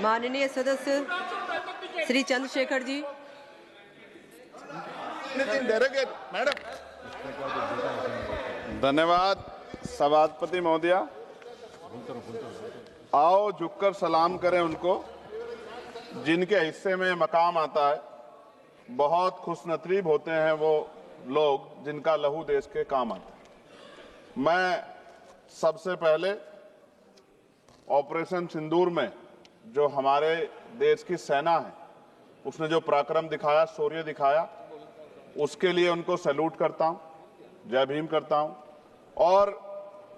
माननीय सदस्य श्री चंद्रशेखर जी। मैडम, धन्यवाद सभापति महोदया। आओ झुककर सलाम करें उनको जिनके हिस्से में मकाम आता है। बहुत खुशनसीब होते हैं वो लोग जिनका लहू देश के काम आता है। मैं सबसे पहले ऑपरेशन सिंदूर में जो हमारे देश की सेना है उसने जो पराक्रम दिखाया, शौर्य दिखाया, उसके लिए उनको सैल्यूट करता हूं, जय भीम करता हूं। और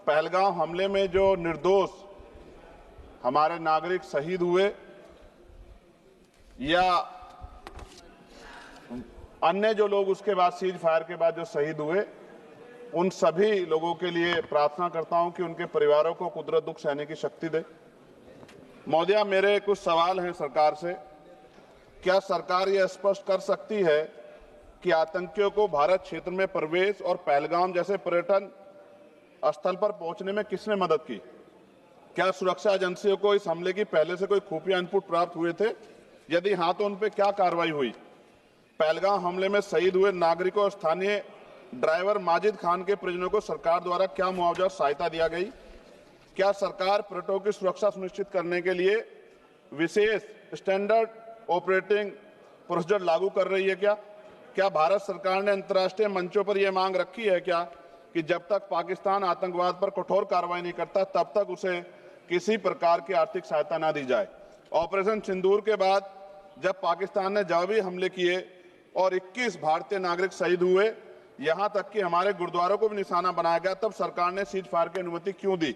पहलगाम हमले में जो निर्दोष हमारे नागरिक शहीद हुए या अन्य जो लोग उसके बाद सीज फायर के बाद जो शहीद हुए, उन सभी लोगों के लिए प्रार्थना करता हूं कि उनके परिवारों को कुदरत दुख सहने की शक्ति दे। महोदया, मेरे कुछ सवाल हैं सरकार से। क्या सरकार यह स्पष्ट कर सकती है कि आतंकियों को भारत क्षेत्र में प्रवेश और पहलगाम जैसे पर्यटन स्थल पर पहुंचने में किसने मदद की? क्या सुरक्षा एजेंसियों को इस हमले की पहले से कोई खुफिया इनपुट प्राप्त हुए थे? यदि हां तो उन पर क्या कार्रवाई हुई? पहलगाम हमले में शहीद हुए नागरिकों और स्थानीय ड्राइवर माजिद खान के परिजनों को सरकार द्वारा क्या मुआवजा और सहायता दिया गई? क्या सरकार पर्यटकों की सुरक्षा सुनिश्चित करने के लिए विशेष स्टैंडर्ड ऑपरेटिंग प्रोसीजर लागू कर रही है? क्या भारत सरकार ने अंतर्राष्ट्रीय मंचों पर यह मांग रखी है कि जब तक पाकिस्तान आतंकवाद पर कठोर कार्रवाई नहीं करता तब तक उसे किसी प्रकार की आर्थिक सहायता न दी जाए? ऑपरेशन सिंदूर के बाद जब पाकिस्तान ने जवाबी हमले किए और 21 भारतीय नागरिक शहीद हुए, यहां तक कि हमारे गुरुद्वारों को भी निशाना बनाया गया, तब सरकार ने सीज फायर की अनुमति क्यों दी?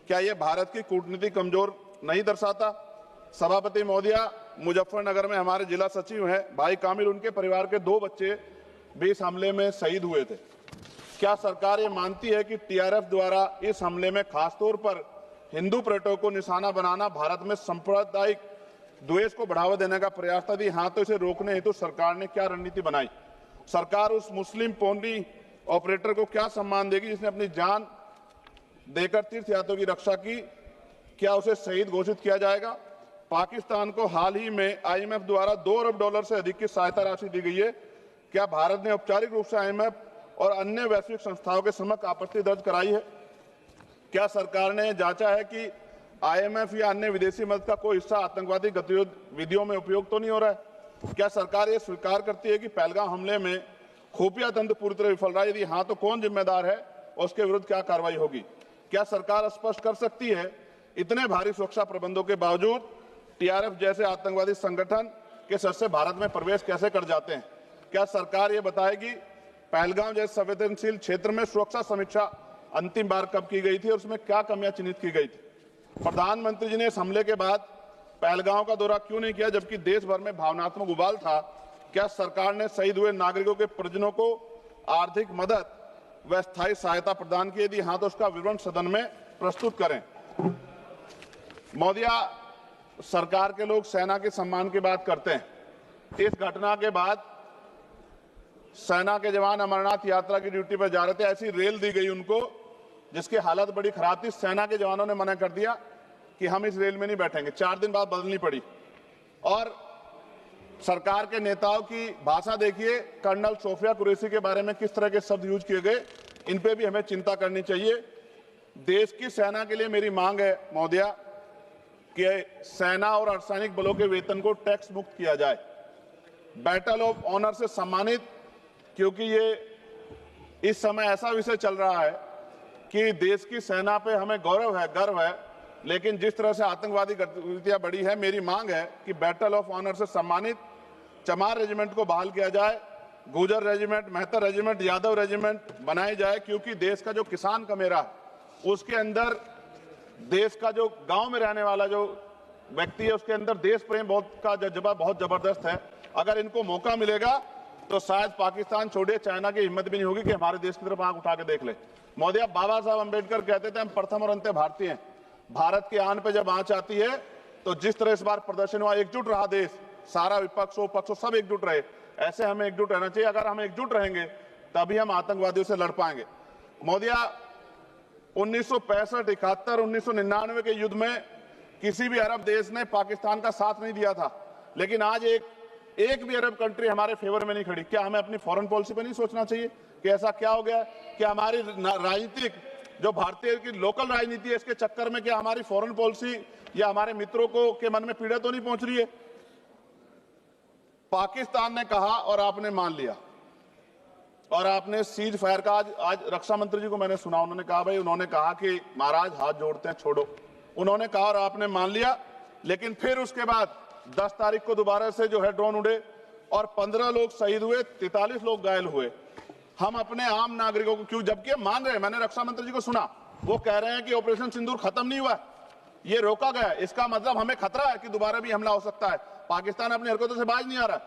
क्या यह भारत की कूटनीति कमजोर नहीं दर्शाता? सभापति महोदया, मुजफ्फरनगर में हमारे जिला सचिव हैं भाई कामिल, उनके परिवार के 2 बच्चे भी इस हमले में शहीद हुए थे। क्या सरकार ये मानती है कि टीआरएफ द्वारा इस हमले में खासतौर पर हिंदू पर्यटकों को निशाना बनाना भारत में सांप्रदायिक द्वेष को बढ़ावा देने का प्रयास था? यदि हां तो इसे रोकने हेतु सरकार ने क्या रणनीति बनाई? सरकार उस मुस्लिम पोनी ऑपरेटर को क्या सम्मान देगी जिसने अपनी जान देकर तीर्थयात्रियों की रक्षा की? क्या उसे शहीद घोषित किया जाएगा? पाकिस्तान को हाल ही में आईएमएफ द्वारा $2 अरब से अधिक की सहायता राशि दी गई है। क्या भारत ने औपचारिक रूप से आईएमएफ और अन्य वैश्विक संस्थाओं के समक्ष आपत्ति दर्ज कराई है? क्या सरकार ने जांचा है कि आईएमएफ या अन्य विदेशी मदद का कोई हिस्सा आतंकवादी गतिविधियों में उपयोग तो नहीं हो रहा है? क्या सरकार ये स्वीकार करती है कि पहलगाम हमले में खुफिया तंत्र पूरी तरह विफल रहा है? यदि हाँ तो कौन जिम्मेदार है और उसके विरुद्ध क्या कार्रवाई होगी? क्या सरकार स्पष्ट कर सकती है इतने भारी सुरक्षा प्रबंधों के बावजूद टीआरएफ जैसे आतंकवादी संगठन के सदस्य भारत में प्रवेश कैसे कर जाते हैं? क्या सरकार ये बताएगी पहलगाम जैसे संवेदनशील क्षेत्र में सुरक्षा समीक्षा अंतिम बार कब की गई थी और उसमें क्या कमियां चिन्हित की गई थी? प्रधानमंत्री जी ने इस हमले के बाद पहलगाम का दौरा क्यों नहीं किया जबकि देश भर में भावनात्मक उबाल था? क्या सरकार ने शहीद हुए नागरिकों के परिजनों को आर्थिक मदद व स्थायी सहायता प्रदान की? यदि हाँ तो उसका विवरण सदन में प्रस्तुत करें। महोदया, सरकार के लोग सेना के सम्मान की बात करते हैं। इस घटना के बाद सेना के जवान अमरनाथ यात्रा की ड्यूटी पर जा रहे थे, ऐसी रेल दी गई उनको जिसकी हालत बड़ी खराब थी। सेना के जवानों ने मना कर दिया कि हम इस रेल में नहीं बैठेंगे। 4 दिन बाद बदलनी पड़ी। और सरकार के नेताओं की भाषा देखिए, कर्नल सोफिया कुरैशी के बारे में किस तरह के शब्द यूज किए गए, इन पे भी हमें चिंता करनी चाहिए। देश की सेना के लिए मेरी मांग है महोदया कि सेना और अर्धसैनिक बलों के वेतन को टैक्स मुक्त किया जाए, बैटल ऑफ ऑनर से सम्मानित, क्योंकि ये इस समय ऐसा विषय चल रहा है कि देश की सेना पे हमें गौरव है, गर्व है, लेकिन जिस तरह से आतंकवादी गतिविधियां बढ़ी है, मेरी मांग है कि बैटल ऑफ ऑनर से सम्मानित चमार रेजिमेंट को बहाल किया जाए, Gurjar regiment, Mehtar regiment, Yadav regiment बनाए जाए, क्योंकि देश का जो किसान का मेरा उसके अंदर देश का जो गांव में रहने वाला जो व्यक्ति है उसके अंदर देश प्रेम का जज्बा बहुत जबरदस्त है। अगर इनको मौका मिलेगा तो शायद पाकिस्तान छोड़े, चाइना की हिम्मत भी नहीं होगी कि हमारे देश की तरफ आंख उठा के देख ले। महोदया, बाबा साहब अम्बेडकर कहते थे हम प्रथम और अंत्य भारतीय हैं। भारत की आन पे जब आंच आती है तो जिस तरह इस बार प्रदर्शन हुआ, एकजुट रहा देश, सारा विपक्ष हो पक्ष हो सब एकजुट रहे, ऐसे हमें एकजुट रहना चाहिए। अगर हम एकजुट रहेंगे तभी हम आतंकवादियों से लड़ पाएंगे। महोदया, 1965, 71, 1999 के युद्ध में किसी भी अरब देश ने पाकिस्तान का साथ नहीं दिया था, लेकिन आज एक भी अरब कंट्री हमारे फेवर में नहीं खड़ी। क्या हमें अपनी फॉरेन पॉलिसी पे नहीं सोचना चाहिए कि ऐसा क्या हो गया कि हमारी राजनीतिक जो भारतीय की लोकल राजनीति है, इसके चक्कर में क्या हमारी फॉरेन पॉलिसी या हमारे मित्रों को के मन में पीड़ा तो नहीं पहुंच रही है? पाकिस्तान ने कहा और आपने मान लिया, और आपने सीज फायर का आज रक्षा मंत्री जी को मैंने सुना, उन्होंने कहा भाई, उन्होंने कहा कि महाराज हाथ जोड़ते हैं, छोड़ो। उन्होंने कहा और आपने मान लिया, लेकिन फिर उसके बाद 10 तारीख को दोबारा से जो है ड्रोन उड़े और 15 लोग शहीद हुए, 43 लोग घायल हुए। हम अपने आम नागरिकों को क्यों, जबकि मान रहे हैं, मैंने रक्षा मंत्री जी को सुना, वो कह रहे हैं कि ऑपरेशन सिंदूर खत्म नहीं हुआ, ये रोका गया, इसका मतलब हमें खतरा है कि दोबारा भी हमला हो सकता है, पाकिस्तान अपनी हरकतों से बाज नहीं आ रहा।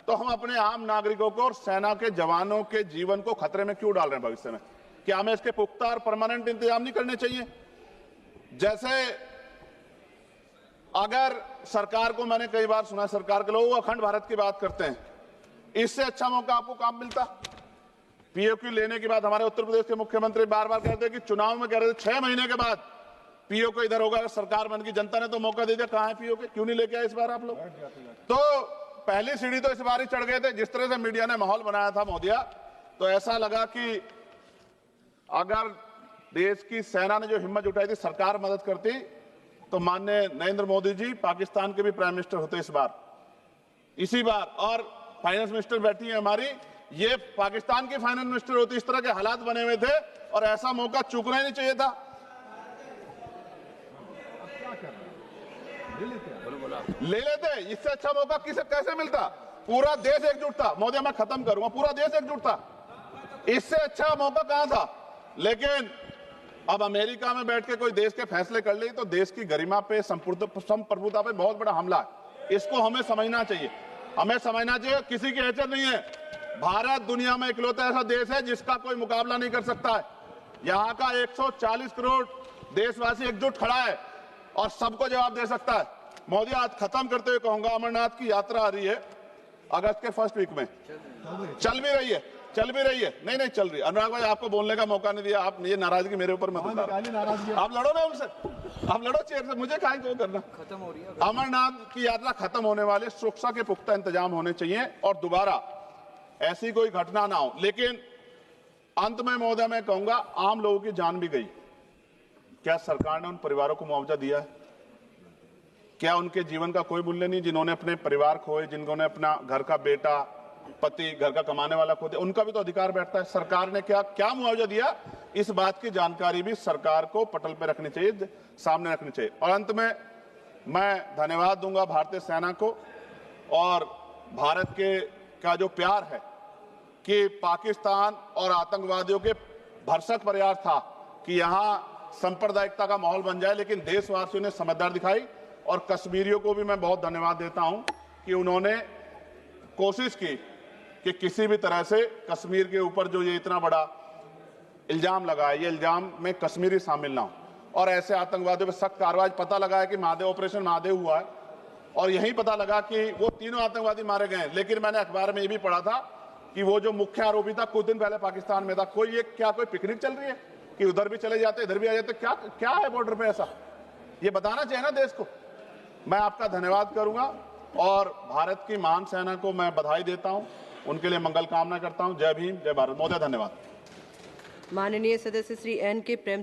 तो हम अपने आम नागरिकों को और सेना के जवानों के जीवन को खतरे में क्यों डाल रहे हैं भविष्य में? क्या हमें इसके पुख्ता और परमानेंट इंतजाम नहीं करने चाहिए? जैसे अगर सरकार को, मैंने कई बार सुना सरकार के लोग अखंड भारत की बात करते हैं, इससे अच्छा मौका आपको काम मिलता। पीओक्यू लेने के बाद हमारे उत्तर प्रदेश के मुख्यमंत्री बार बार कहते हैं कि चुनाव में कह रहे थे 6 महीने के बाद पीओक्यू इधर होगा, अगर सरकार बन की, जनता ने तो मौका दे दिया, कहां है पीओक्यू? क्यों नहीं लेके आए इस बार आप लोग? तो पहली सीढ़ी तो इस बार ही चढ़ गए थे। जिस तरह से मीडिया ने माहौल बनाया था मोदिया, तो ऐसा लगा कि अगर देश की सेना ने जो हिम्मत जुटाई थी, सरकार मदद करती, तो माननीय नरेंद्र मोदी जी पाकिस्तान के भी प्राइम मिनिस्टर होते इसी बार, और फाइनेंस मिनिस्टर बैठी है हमारी, ये पाकिस्तान की फाइनेंस मिनिस्टर होती। इस तरह के हालात बने हुए थे और ऐसा मौका चूकना ही नहीं चाहिए था। ले लेते, इससे अच्छा मौका किसे कैसे मिलता? पूरा देश एकजुट था। मोदी, मैं खत्म करूंगा, पूरा देश एकजुट था, इससे अच्छा मौका कहां था? लेकिन अब अमेरिका में बैठ के कोई देश के फैसले कर ले तो देश की गरिमा पे, संप्रभुता पे बहुत बड़ा हमला है। इसको हमें समझना चाहिए, हमें समझना चाहिए किसी की हैसियत नहीं है। भारत दुनिया में इकलौता ऐसा देश है जिसका कोई मुकाबला नहीं कर सकता है। यहाँ का 140 करोड़ देशवासी एकजुट खड़ा है और सबको जवाब दे सकता है। मोदी, आज खत्म करते हुए कहूंगा, अमरनाथ की यात्रा आ रही है अगस्त के फर्स्ट वीक में, चल भी रही है, नहीं चल रही। अनुराग भाई, आपको बोलने का मौका नहीं दिया, आप ये नाराजगी मेरे ऊपर मत उतारो। आप लड़ो ना उनसे, आप लड़ो चेयर से, मुझे काहे को करना। खत्म हो रही है अमरनाथ की यात्रा, खत्म होने वाली, सुरक्षा के पुख्ता इंतजाम होने चाहिए और दोबारा ऐसी कोई घटना ना हो। लेकिन अंत में महोदय मैं कहूंगा, आम लोगों की जान भी गई, क्या सरकार ने उन परिवारों को मुआवजा दिया है? क्या उनके जीवन का कोई मूल्य नहीं? जिन्होंने अपने परिवार खोए, जिन्होंने अपना घर का बेटा, पति, घर का कमाने वाला खो दिया, उनका भी तो अधिकार बैठता है। सरकार ने क्या मुआवजा दिया, इस बात की जानकारी भी सरकार को पटल पर रखनी चाहिए, सामने रखनी चाहिए। और अंत में मैं धन्यवाद दूंगा भारतीय सेना को और भारत के का जो प्यार है कि पाकिस्तान और आतंकवादियों के भरसक प्रयास था कि यहां सांप्रदायिकता का माहौल बन जाए, लेकिन देशवासियों ने समझदारी दिखाई। और कश्मीरियों को भी मैं बहुत धन्यवाद देता हूं कि उन्होंने कोशिश की कि किसी भी तरह से कश्मीर के ऊपर जो ये इतना बड़ा इल्जाम लगा है, ये इल्जाम में कश्मीरी शामिल ना हो और ऐसे आतंकवादियों पर सख्त कार्रवाई। पता लगा है कि महादेव, ऑपरेशन महादेव हुआ है और यही पता लगा कि वो तीनों आतंकवादी मारे गए हैं। लेकिन मैंने अखबार में ये भी पढ़ा था कि वो जो मुख्य आरोपी था कुछ दिन पहले पाकिस्तान में था। कोई पिकनिक चल रही है कि उधर भी चले जाते, इधर भी आ जाते? क्या है बॉर्डर पे ऐसा? ये बताना चाहिए ना देश को। मैं आपका धन्यवाद करूंगा और भारत की महान सेना को मैं बधाई देता हूं, उनके लिए मंगल कामना करता हूं। जय भीम, जय भारत। महोदय धन्यवाद। माननीय सदस्य श्री एन के प्रेम